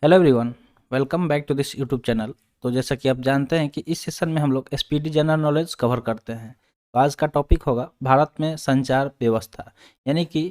Hello everyone, welcome back to this YouTube channel. तो जैसा कि आप जानते हैं कि इस सेशन में हम लोग एसपीडी जनरल नॉलेज कवर करते हैं। तो आज का टॉपिक होगा भारत में संचार व्यवस्था, यानी कि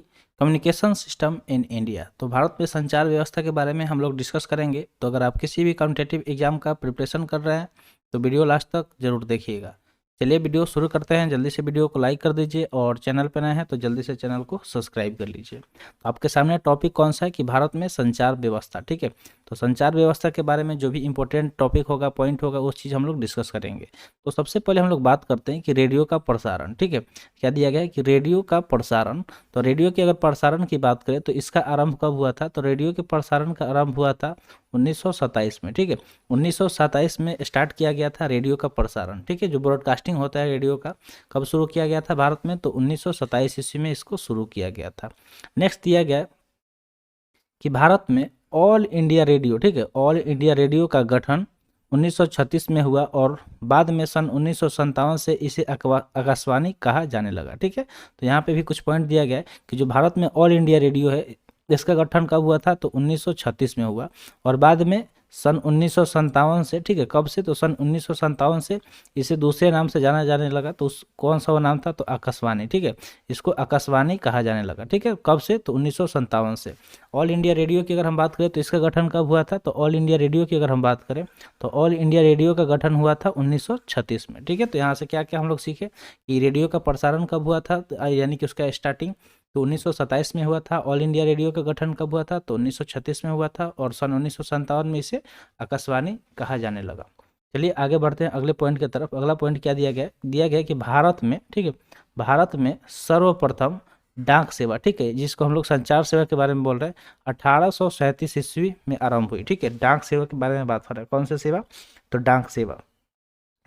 कम्युनिकेशन सिस्टम इन इंडिया। तो भारत में संचार व्यवस्था के बारे में हम लोग डिस्कस करेंगे। तो अगर आप किसी भी कॉम्पिटिटिव एग्जाम का प्रिपरेशन कर रहे हैं तो वीडियो लास्ट तक जरूर देखिएगा। चलिए वीडियो शुरू करते हैं। जल्दी से वीडियो को लाइक कर दीजिए और चैनल पर नए हैं तो जल्दी से चैनल को सब्सक्राइब कर लीजिए। तो आपके सामने टॉपिक कौन सा है कि भारत में संचार व्यवस्था। ठीक है, तो संचार व्यवस्था के बारे में जो भी इंपॉर्टेंट टॉपिक होगा, पॉइंट होगा, उस चीज़ हम लोग डिस्कस करेंगे। तो सबसे पहले हम लोग बात करते हैं कि रेडियो का प्रसारण। ठीक है, क्या दिया गया है कि रेडियो का प्रसारण। तो रेडियो के अगर प्रसारण की बात करें तो इसका आरंभ कब हुआ था? तो रेडियो के प्रसारण का आरंभ हुआ था 1927 में। ठीक है, 1927 में स्टार्ट किया गया था रेडियो का प्रसारण। ठीक है, जो ब्रॉडकास्टिंग होता है रेडियो का, कब शुरू किया गया था भारत में? तो 1927 ईस्वी में इसको शुरू किया गया था। नेक्स्ट दिया गया कि भारत में ऑल इंडिया रेडियो, ठीक है, ऑल इंडिया रेडियो का गठन 1936 में हुआ और बाद में सन 1957 से इसे आकाशवाणी कहा जाने लगा। ठीक है, तो यहाँ पे भी कुछ पॉइंट दिया गया है कि जो भारत में ऑल इंडिया रेडियो है इसका गठन कब हुआ था? तो 1936 में हुआ और बाद में सन 1957 से, ठीक है, कब से? तो सन 1957 से इसे दूसरे नाम से जाना जाने लगा। तो उस कौन सा वो नाम था? तो आकाशवाणी। ठीक है, इसको आकाशवाणी कहा जाने लगा। ठीक है, कब से? तो 1957 से। ऑल इंडिया रेडियो की अगर हम बात करें तो इसका गठन कब हुआ था? तो ऑल इंडिया रेडियो की अगर हम बात करें तो ऑल इंडिया रेडियो का गठन हुआ था 1936 में। ठीक है, तो यहाँ से क्या क्या हम लोग सीखे कि रेडियो का प्रसारण कब हुआ था, यानी कि उसका स्टार्टिंग तो 1927 में हुआ था। ऑल इंडिया रेडियो का गठन कब हुआ था? तो 1936 में हुआ था और सन 1957 में इसे आकाशवाणी कहा जाने लगा। चलिए आगे बढ़ते हैं अगले पॉइंट की तरफ। अगला पॉइंट क्या दिया गया? दिया गया कि भारत में, ठीक है, भारत में सर्वप्रथम डाक सेवा, ठीक है, जिसको हम लोग संचार सेवा के बारे में बोल रहे हैं, 1837 ईस्वी में आरंभ हुई। ठीक है, डाक सेवा के बारे में बात कर रहे हैं। कौन सी सेवा? तो डाक सेवा,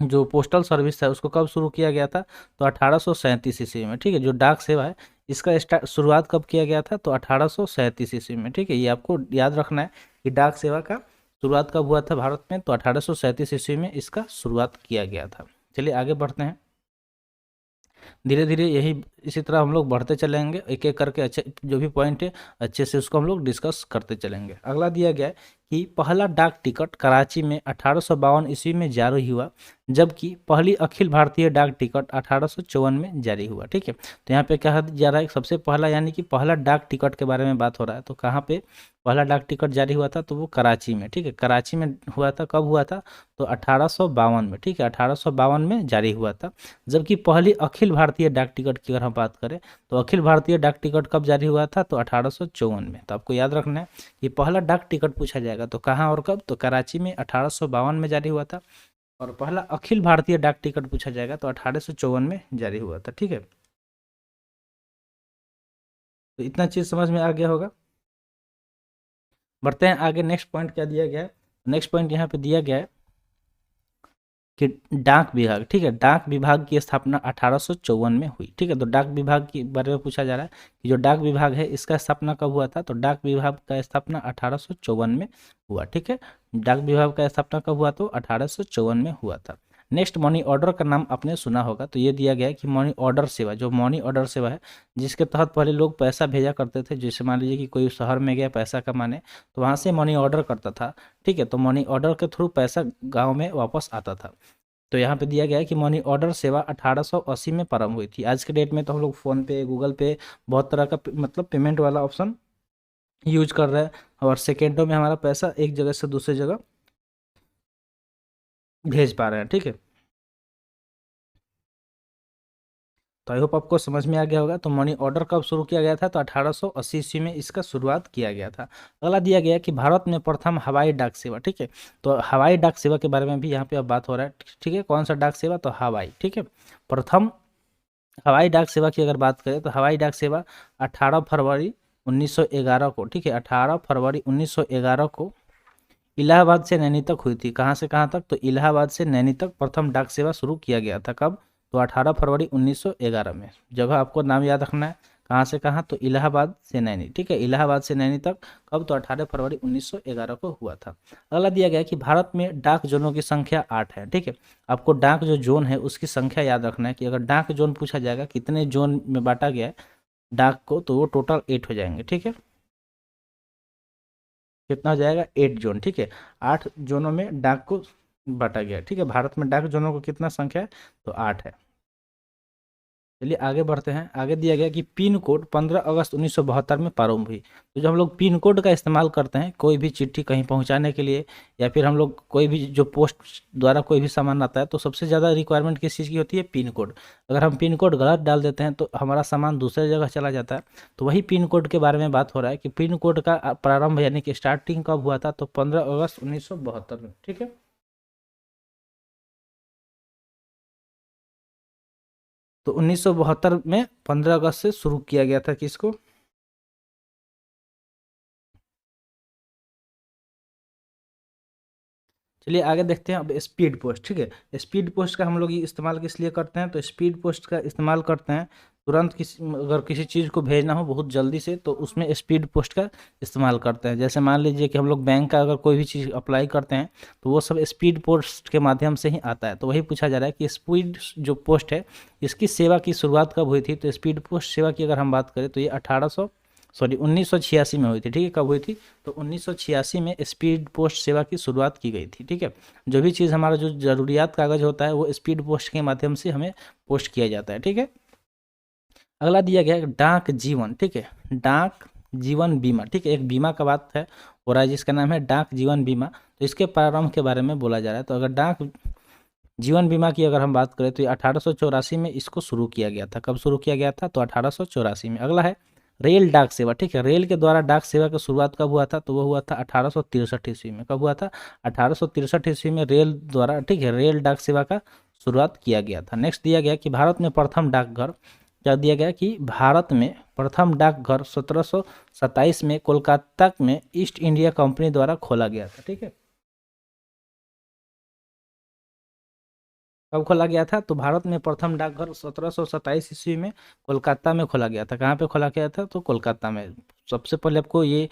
जो पोस्टल सर्विस है उसको कब शुरू किया गया था? तो 1837 ईस्वी में। ठीक है, जो डाक सेवा है इसका शुरुआत कब किया गया था? तो 1837 ईस्वी में। ठीक है, ये आपको याद रखना है कि डाक सेवा का शुरुआत कब हुआ था भारत में? तो 1837 ईस्वी में इसका शुरुआत किया गया था। चलिए आगे बढ़ते हैं। धीरे धीरे यही इसी तरह हम लोग बढ़ते चलेंगे, एक एक करके अच्छे जो भी पॉइंट है अच्छे से उसको हम लोग डिस्कस करते चलेंगे। अगला दिया गया है कि पहला डाक टिकट कराची में 1852 ईस्वी में जारी हुआ, जबकि पहली अखिल भारतीय डाक टिकट 1854 में जारी हुआ। ठीक है, तो यहाँ पे कहा जा रहा है सबसे पहला, यानी कि पहला डाक टिकट के बारे में बात हो रहा है। तो कहाँ पे पहला डाक टिकट जारी हुआ था? तो वो कराची में। ठीक है, कराची में हुआ था। कब हुआ था? तो 1852 में। ठीक है, 1852 में जारी हुआ था। जबकि पहली अखिल भारतीय डाक टिकट की अगर हम बात करें तो अखिल भारतीय डाक टिकट कब जारी हुआ था? तो 1854 में। तो आपको याद रखना है कि पहला डाक टिकट पूछा जाएगा तो कहाँ और कब? तो कराची में 1852 में जारी हुआ था। और पहला अखिल भारतीय डाक टिकट पूछा जाएगा तो 1854 में जारी हुआ था। ठीक है, तो इतना चीज़ समझ में आ गया होगा। बढ़ते हैं आगे। नेक्स्ट पॉइंट क्या दिया गया है? नेक्स्ट पॉइंट यहाँ पे दिया गया है कि डाक विभाग, ठीक है, डाक विभाग की स्थापना 1854 में हुई। ठीक है, तो डाक विभाग के बारे में पूछा जा रहा है कि जो डाक विभाग है इसका स्थापना कब हुआ था? तो डाक विभाग का स्थापना 1854 में हुआ। ठीक है, डाक विभाग का स्थापना कब हुआ? तो 1854 में हुआ था। नेक्स्ट, मनी ऑर्डर का नाम आपने सुना होगा। तो ये दिया गया है कि मनी ऑर्डर सेवा, जो मनी ऑर्डर सेवा है जिसके तहत पहले लोग पैसा भेजा करते थे। जैसे मान लीजिए कि कोई शहर में गया पैसा कमाने तो वहाँ से मनी ऑर्डर करता था। ठीक है, तो मनी ऑर्डर के थ्रू पैसा गांव में वापस आता था। तो यहाँ पे दिया गया है कि मनी ऑर्डर सेवा 1880 में प्रारंभ हुई थी। आज के डेट में तो हम लोग फ़ोन पे, गूगल पे, बहुत तरह का मतलब पेमेंट वाला ऑप्शन यूज कर रहे हैं और सेकेंडों में हमारा पैसा एक जगह से दूसरी जगह भेज पा रहे हैं। ठीक है, तो आई होप आपको समझ में आ गया होगा। तो मनी ऑर्डर कब शुरू किया गया था? तो 1880 ईस्वी में इसका शुरुआत किया गया था। अगला दिया गया कि भारत में प्रथम हवाई डाक सेवा। ठीक है, तो हवाई डाक सेवा के बारे में भी यहाँ पे अब बात हो रहा है। ठीक है, कौन सा डाक सेवा? तो हवाई। ठीक है, प्रथम हवाई डाक सेवा की अगर बात करें तो हवाई डाक सेवा 18 फरवरी 1911 को, ठीक है, 18 फरवरी 1911 को इलाहाबाद से नैनी तक हुई थी। कहाँ से कहाँ तक? तो इलाहाबाद से नैनी तक प्रथम डाक सेवा शुरू किया गया था। कब? तो 18 फरवरी 1911 में। जगह आपको नाम याद रखना है, कहाँ से कहाँ? तो इलाहाबाद से नैनी। ठीक है, इलाहाबाद से नैनी तक कब? तो 18 फरवरी 1911 को हुआ था। अगला दिया गया कि भारत में डाक जोनों की संख्या 8 है। ठीक है, आपको डाक जो जोन है उसकी संख्या याद रखना है कि अगर डाक जोन पूछा जाएगा कितने जोन में बांटा गया है डाक को, तो वो टोटल 8 हो जाएंगे। ठीक है, कितना हो जाएगा 8 जोन, ठीक है। 8 जोनों में डाक को बांटा गया, ठीक है। भारत में डाक जोनों को कितना संख्या है, तो 8 है। चलिए आगे बढ़ते हैं। आगे दिया गया कि पिन कोड 15 अगस्त 1972 में प्रारंभ हुई। तो जब हम लोग पिन कोड का इस्तेमाल करते हैं कोई भी चिट्ठी कहीं पहुंचाने के लिए, या फिर हम लोग कोई भी जो पोस्ट द्वारा कोई भी सामान आता है, तो सबसे ज़्यादा रिक्वायरमेंट किस चीज़ की होती है, पिन कोड। अगर हम पिन कोड गलत डाल देते हैं तो हमारा सामान दूसरे जगह चला जाता है। तो वही पिन कोड के बारे में बात हो रहा है कि पिन कोड का प्रारंभ यानी कि स्टार्टिंग कब हुआ था, तो 15 अगस्त 1972 में, ठीक है। तो 1972 में 15 अगस्त से शुरू किया गया था किसको। चलिए आगे देखते हैं अब स्पीड पोस्ट, ठीक है। स्पीड पोस्ट का हम लोग ये इस्तेमाल किस लिए करते हैं, तो स्पीड पोस्ट का इस्तेमाल करते हैं तुरंत अगर किसी चीज़ को भेजना हो बहुत जल्दी से, तो उसमें स्पीड पोस्ट का इस्तेमाल करते हैं। जैसे मान लीजिए कि हम लोग बैंक का अगर कोई भी चीज़ अप्लाई करते हैं तो वो सब स्पीड पोस्ट के माध्यम से ही आता है। तो वही पूछा जा रहा है कि स्पीड जो पोस्ट है इसकी सेवा की शुरुआत कब हुई थी। तो स्पीड पोस्ट सेवा की अगर हम बात करें तो ये 1986 में हुई थी, ठीक है। कब हुई थी, तो 1986 में स्पीड पोस्ट सेवा की शुरुआत की गई थी, ठीक है। जो भी चीज़ हमारा जो ज़रूरियात कागज़ होता है वो स्पीड पोस्ट के माध्यम से हमें पोस्ट किया जाता है, ठीक है। अगला दिया गया है डाक जीवन, ठीक है। डाक जीवन बीमा, ठीक है। एक बीमा का बात है हो रहा है जिसका नाम है डाक जीवन बीमा। तो इसके प्रारंभ के बारे में बोला जा रहा है। तो अगर डाक जीवन बीमा की अगर हम बात करें तो ये 1884 में इसको शुरू किया गया था। कब शुरू किया गया था, तो 1884 में। अगला है रेल डाक सेवा, ठीक है। रेल के द्वारा डाक सेवा की शुरुआत कब हुआ था, तो वो हुआ था 1863 ईस्वी में। कब हुआ था, 1863 ईस्वी में रेल द्वारा, ठीक है, रेल डाक सेवा का शुरुआत किया गया था। नेक्स्ट दिया गया कि भारत में प्रथम डाकघर, क्या दिया गया कि भारत में प्रथम डाकघर 1727 में कोलकाता में ईस्ट इंडिया कंपनी द्वारा खोला गया था, ठीक है। कब खोला गया था, तो भारत में प्रथम डाकघर 1727 ईस्वी में कोलकाता में खोला गया था। कहाँ पे खोला गया था, तो कोलकाता में। सबसे पहले आपको ये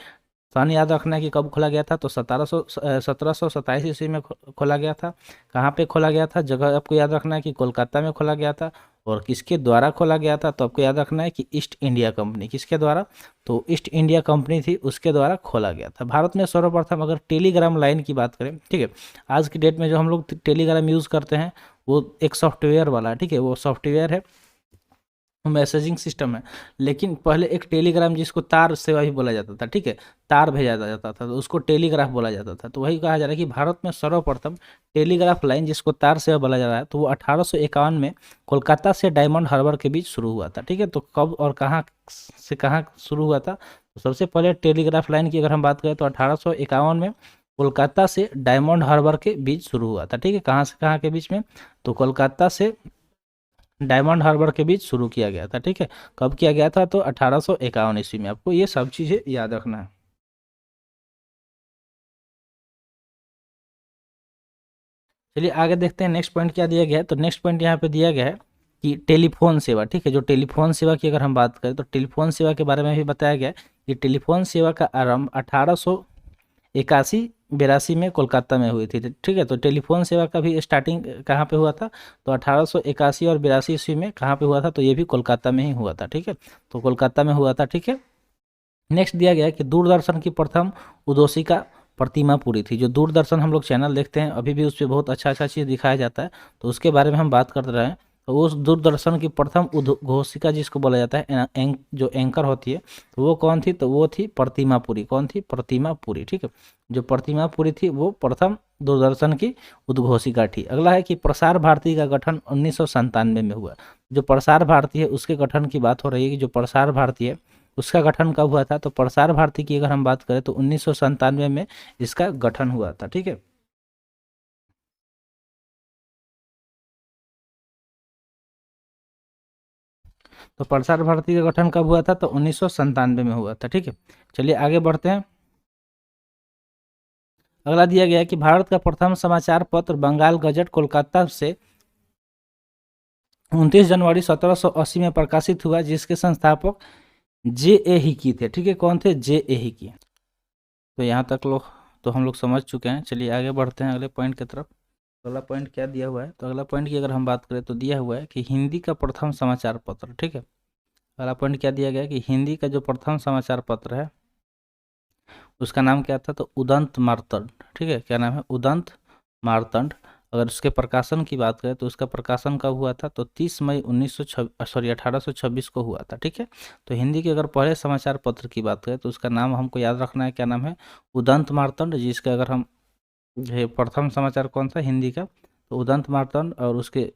सन याद रखना है कि कब खोला गया था, तो 1727 ईस्वी में खोला गया था। कहाँ पे खोला गया था, जगह आपको याद रखना है कि कोलकाता में खोला गया था। और किसके द्वारा खोला गया था, तो आपको याद रखना है कि ईस्ट इंडिया कंपनी, किसके द्वारा, तो ईस्ट इंडिया कंपनी थी उसके द्वारा खोला गया था। भारत में सर्वप्रथम अगर टेलीग्राम लाइन की बात करें, ठीक है, आज की डेट में जो हम लोग टेलीग्राम यूज़ करते हैं वो एक सॉफ्टवेयर वाला है, ठीक है। वो सॉफ्टवेयर है, मैसेजिंग सिस्टम है। लेकिन पहले एक टेलीग्राम जिसको तार सेवा भी बोला जाता था, ठीक है, तार भेजा जाता था तो उसको टेलीग्राफ बोला जाता था। तो वही कहा जा रहा है कि भारत में सर्वप्रथम टेलीग्राफ लाइन जिसको तार सेवा बोला जा रहा है, तो वो 1851 में कोलकाता से डायमंड हार्बर के बीच शुरू हुआ था, ठीक है। तो कब और कहाँ से कहाँ शुरू हुआ था, तो सबसे पहले टेलीग्राफ लाइन की अगर हम बात करें तो 1851 में कोलकाता से डायमंड हार्बर के बीच शुरू हुआ था, ठीक है। कहाँ से कहाँ के बीच में, तो कोलकाता से डायमंड हार्बर के बीच शुरू किया गया था, ठीक है। कब किया गया था, तो 1851 ईस्वी में। आपको ये सब चीज़ें याद रखना है। चलिए आगे देखते हैं नेक्स्ट पॉइंट क्या दिया गया है। तो नेक्स्ट पॉइंट यहाँ पे दिया गया है कि टेलीफोन सेवा, ठीक है। जो टेलीफोन सेवा की अगर हम बात करें तो टेलीफोन सेवा के बारे में भी बताया गया है कि टेलीफोन सेवा का आरंभ 1881-82 में कोलकाता में हुई थी, ठीक है। तो टेलीफोन सेवा का भी स्टार्टिंग कहाँ पे हुआ था, तो 1881 और 82 ईस्वी में कहाँ पे हुआ था, तो ये भी कोलकाता में ही हुआ था, ठीक है। तो कोलकाता में हुआ था, ठीक है। नेक्स्ट दिया गया है कि दूरदर्शन की प्रथम उद्घोषिका प्रतिमा पुरी थी। जो दूरदर्शन हम लोग चैनल देखते हैं अभी भी उस पर बहुत अच्छा अच्छा चीज़ दिखाया जाता है, तो उसके बारे में हम बात कर रहे हैं। तो उस दूरदर्शन की प्रथम उद्घोषिका जिसको बोला जाता है जो एंकर होती है, तो वो कौन थी, तो वो थी प्रतिमा पुरी। कौन थी, प्रतिमा पुरी, ठीक है। जो प्रतिमा पुरी थी वो प्रथम दूरदर्शन की उद्घोषिका थी। अगला है कि प्रसार भारती का गठन 1997 में हुआ। जो प्रसार भारती है उसके गठन की बात हो रही है कि जो प्रसार भारती है उसका गठन कब हुआ था, तो प्रसार भारती की अगर हम बात करें तो 1997 में इसका गठन हुआ था, ठीक है। तो प्रसार भारती का गठन कब हुआ था, तो 1997 में हुआ था, ठीक है। चलिए आगे बढ़ते हैं। अगला दिया गया है कि भारत का प्रथम समाचार पत्र बंगाल गजट कोलकाता से 29 जनवरी 1780 में प्रकाशित हुआ, जिसके संस्थापक जे ए हिकी थे, ठीक है। कौन थे, जे ए हिकी। तो यहाँ तक लोग तो हम लोग समझ चुके हैं। चलिए आगे बढ़ते हैं अगले पॉइंट की तरफ। तो अगला पॉइंट क्या दिया हुआ है, तो अगला पॉइंट की अगर हम बात करें तो दिया हुआ है कि हिंदी का प्रथम समाचार पत्र, ठीक है। अगला पॉइंट क्या दिया गया है कि हिंदी का जो प्रथम समाचार पत्र है उसका नाम क्या था, तो उदंत मार्तंड। ठीक है, क्या नाम है, उदंत मार्तंड। अगर उसके प्रकाशन की बात करें तो उसका प्रकाशन कब हुआ था, तो 30 मई 1826 को हुआ था। ठीक है, तो हिंदी के अगर पहले समाचार पत्र की बात करें तो उसका नाम हमको याद रखना है, क्या नाम है, उदंत मार्तंड। जिसका अगर हम ये प्रथम समाचार कौन सा हिंदी का, तो उदंत मार्तंड। और उसके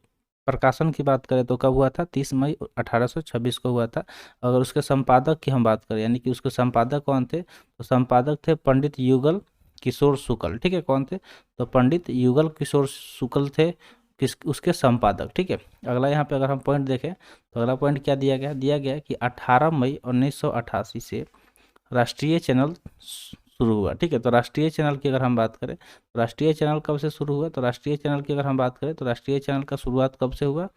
प्रकाशन की बात करें तो कब हुआ था, 30 मई 1826 को हुआ था। अगर उसके संपादक की हम बात करें, यानी कि उसके संपादक कौन थे, तो संपादक थे पंडित युगल किशोर शुक्ल। ठीक है, कौन थे, तो पंडित युगल किशोर शुक्ल थे किस उसके संपादक। ठीक है, अगला यहाँ पे अगर हम पॉइंट देखें तो अगला पॉइंट क्या दिया गया कि 18 मई 1988 से राष्ट्रीय चैनल शुरू हुआ। ठीक है, तो राष्ट्रीय चैनल की अगर हम बात करें तो राष्ट्रीय चैनल कब से शुरू हुआ, तो राष्ट्रीय चैनल की अगर हम बात करें तो राष्ट्रीय चैनल का शुरुआत कब से हुआ,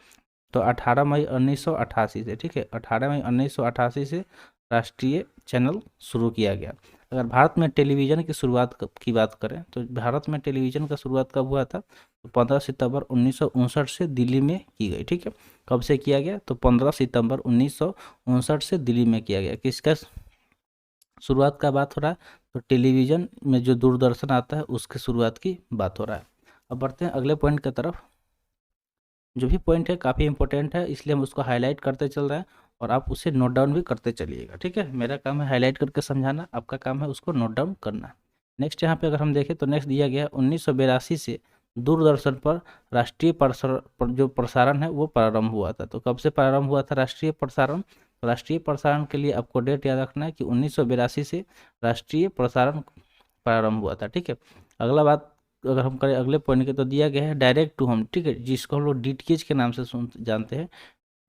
तो 18 मई 1988 से। ठीक है, 18 मई 1988 से राष्ट्रीय चैनल शुरू किया गया। अगर भारत में टेलीविज़न की शुरुआत की बात करें तो भारत में टेलीविज़न का शुरुआत कब हुआ था, तो 15 सितंबर 1959 से दिल्ली में की गई। ठीक है, कब से किया गया, तो 15 सितंबर 1959 से दिल्ली में किया गया। किसका शुरुआत का बात हो रहा है, तो टेलीविज़न में जो दूरदर्शन आता है उसके शुरुआत की बात हो रहा है। अब बढ़ते हैं अगले पॉइंट की तरफ। जो भी पॉइंट है काफ़ी इंपॉर्टेंट है, इसलिए हम उसको हाईलाइट करते चल रहे हैं और आप उसे नोट डाउन भी करते चलिएगा। ठीक है, मेरा काम है हाईलाइट करके समझाना, आपका काम है उसको नोट डाउन करना। नेक्स्ट यहाँ पे अगर हम देखें तो नेक्स्ट दिया गया है 1982 से दूरदर्शन पर राष्ट्रीय जो प्रसारण है वो प्रारंभ हुआ था। तो कब से प्रारंभ हुआ था राष्ट्रीय प्रसारण, तो राष्ट्रीय प्रसारण के लिए आपको डेट याद रखना है कि 1982 से राष्ट्रीय प्रसारण प्रारंभ हुआ था। ठीक है, अगला बात अगर हम करें अगले पॉइंट के तो दिया गया है डायरेक्ट टू होम। ठीक है, जिसको हम लोग डीटीएच के नाम से जानते हैं,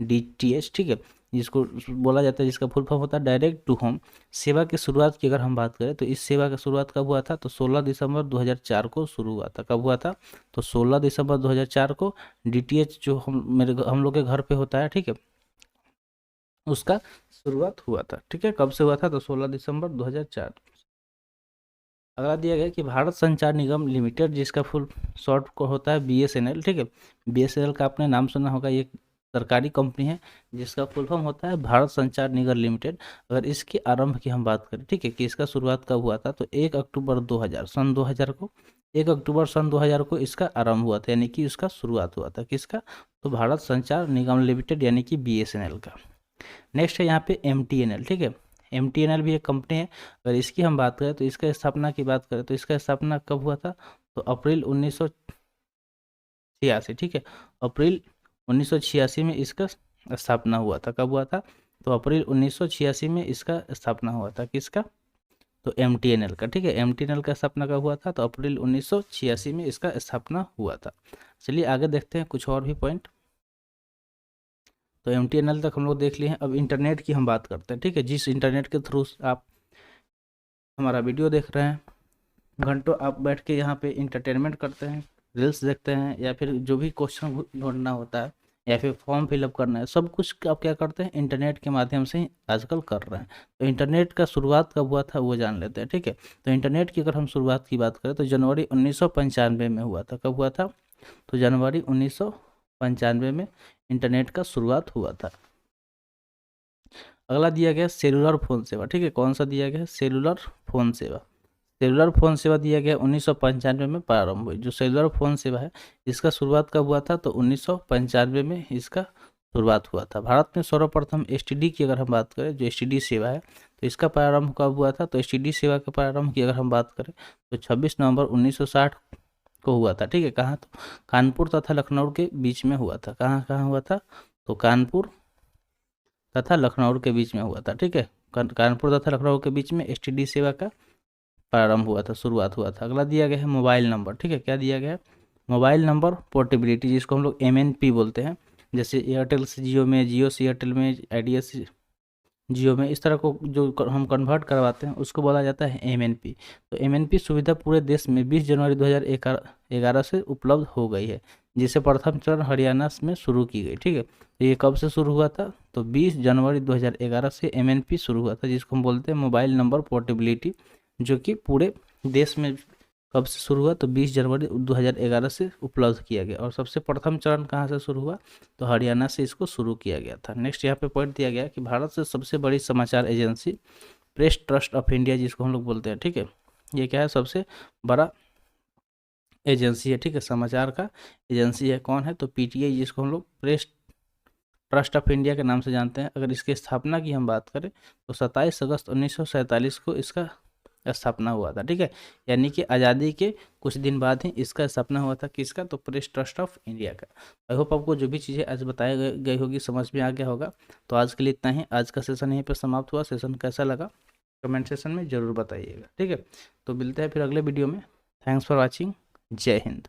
डीटीएच। ठीक है, जिसको बोला जाता है, जिसका फुल फॉर्म होता है डायरेक्ट टू होम सेवा की शुरुआत की अगर हम बात करें तो इस सेवा की शुरुआत कब हुआ था, तो 16 दिसंबर 2004 को शुरू हुआ था। कब हुआ था, तो 16 दिसंबर 2004 को डीटीएच जो हम लोग के घर पे होता है, ठीक है, उसका शुरुआत हुआ था। ठीक है, कब से हुआ था, तो 16 दिसंबर 2004। अगला दिया गया कि भारत संचार निगम लिमिटेड, जिसका फुल शॉर्ट को होता है बीएसएनएल। ठीक है, बीएसएनएल का आपने नाम सुना होगा, ये सरकारी कंपनी है जिसका फुल फॉर्म होता है भारत संचार निगम लिमिटेड। अगर इसके आरंभ की हम बात करें, ठीक है, कि इसका शुरुआत कब हुआ था, तो 1 अक्टूबर 2000 सन 2000 को 1 अक्टूबर सन 2000 को इसका आरंभ हुआ था, यानी कि इसका शुरुआत हुआ था किसका, तो भारत संचार निगम लिमिटेड यानी कि बीएसएनएल का। नेक्स्ट है यहाँ पे एमटीएनएल। ठीक है, एमटीएनएल भी एक कंपनी है। अगर इसकी हम बात करें तो इसका स्थापना की बात करें तो इसका स्थापना कब हुआ था, तो अप्रैल 1986। ठीक है, अप्रैल 1986 में इसका स्थापना हुआ था। कब हुआ था, तो अप्रैल 1986 में इसका स्थापना हुआ था किसका, तो एमटीएनएल का। ठीक है, एमटीएनएल का स्थापना कब हुआ था, तो अप्रैल 1986 में इसका स्थापना हुआ था। चलिए आगे देखते हैं कुछ और भी पॉइंट। तो एमटीएनएल तक हम लोग देख लिए हैं। अब इंटरनेट की हम बात करते हैं। ठीक है, जिस इंटरनेट के थ्रू आप हमारा वीडियो देख रहे हैं, घंटों आप बैठ के यहाँ पे इंटरटेनमेंट करते हैं, रील्स देखते हैं, या फिर जो भी क्वेश्चन ढूंढना होता है या फिर फॉर्म फिलअप करना है, सब कुछ आप क्या करते हैं, इंटरनेट के माध्यम से ही आजकल कर रहे हैं। तो इंटरनेट का शुरुआत कब हुआ था वो जान लेते हैं। ठीक है, तो इंटरनेट की अगर हम शुरुआत की बात करें तो जनवरी 1995 में हुआ था। कब हुआ था, तो जनवरी 1995 में इंटरनेट का शुरुआत हुआ था। अगला दिया गया सेलुलर फोन सेवा। ठीक है, कौन सा दिया गया, सेलुलर फोन सेवा। सेलुलर फोन सेवा दिया गया 1995 में प्रारंभ हुई। जो सेलुलर फोन सेवा है इसका शुरुआत कब हुआ था, तो 1995 में इसका शुरुआत हुआ था। भारत में सर्वप्रथम एसटीडी की अगर हम बात करें, जो एसटीडी सेवा है, तो इसका प्रारंभ कब हुआ था, तो एसटीडी सेवा के प्रारंभ की अगर हम बात करें तो 26 नवंबर 1960 को हुआ था। ठीक है, कहाँ, तो कानपुर तथा लखनऊ के बीच में हुआ था। कहाँ कहाँ हुआ था, तो कानपुर तथा लखनऊ के बीच में हुआ था। ठीक है, कानपुर तथा लखनऊ के बीच में एसटीडी सेवा का प्रारंभ हुआ था, शुरुआत हुआ था। अगला दिया गया है मोबाइल नंबर। ठीक है, क्या दिया गया है, मोबाइल नंबर पोर्टेबिलिटी, जिसको हम लोग एमएनपी बोलते हैं। जैसे एयरटेल से जियो में, जियो से एयरटेल में, आइडिया से जियो में, इस तरह को जो हम कन्वर्ट करवाते हैं उसको बोला जाता है एमएनपी। तो एमएनपी सुविधा पूरे देश में 20 जनवरी 2011 से उपलब्ध हो गई है, जिसे प्रथम चरण हरियाणा में शुरू की गई। ठीक है, तो ये कब से शुरू हुआ था, तो 20 जनवरी 2011 से एमएनपी शुरू हुआ था, जिसको हम बोलते हैं मोबाइल नंबर पोर्टेबिलिटी, जो कि पूरे देश में कब से शुरू हुआ, तो 20 जनवरी 2011 से उपलब्ध किया गया। और सबसे प्रथम चरण कहाँ से शुरू हुआ, तो हरियाणा से इसको शुरू किया गया था। नेक्स्ट यहाँ पे पॉइंट दिया गया कि भारत से सबसे बड़ी समाचार agency press trust of India जिसको हम लोग बोलते हैं, ठीक है। ये क्या है, सबसे बड़ा एजेंसी है, ठीक है, समाचार का एजेंसी है। कौन है, तो पीटीआई जिसको हम लोग प्रेस ट्रस्ट ऑफ इंडिया के नाम से जानते हैं। अगर इसकी स्थापना की हम बात करें तो 27 अगस्त 1947 को इसका स्थापना हुआ था, ठीक है। यानी कि आज़ादी के कुछ दिन बाद ही इसका स्थापना हुआ था। किसका, तो प्रेस ट्रस्ट ऑफ इंडिया का। आई होप आपको जो भी चीज़ें आज बताई गई होगी समझ में आ गया होगा। तो आज के लिए इतना ही, आज का सेशन यहीं पर समाप्त हुआ। सेशन कैसा लगा कमेंट सेशन में ज़रूर बताइएगा, ठीक है। तो मिलते हैं फिर अगले वीडियो में। Thanks for watching. जय हिंद।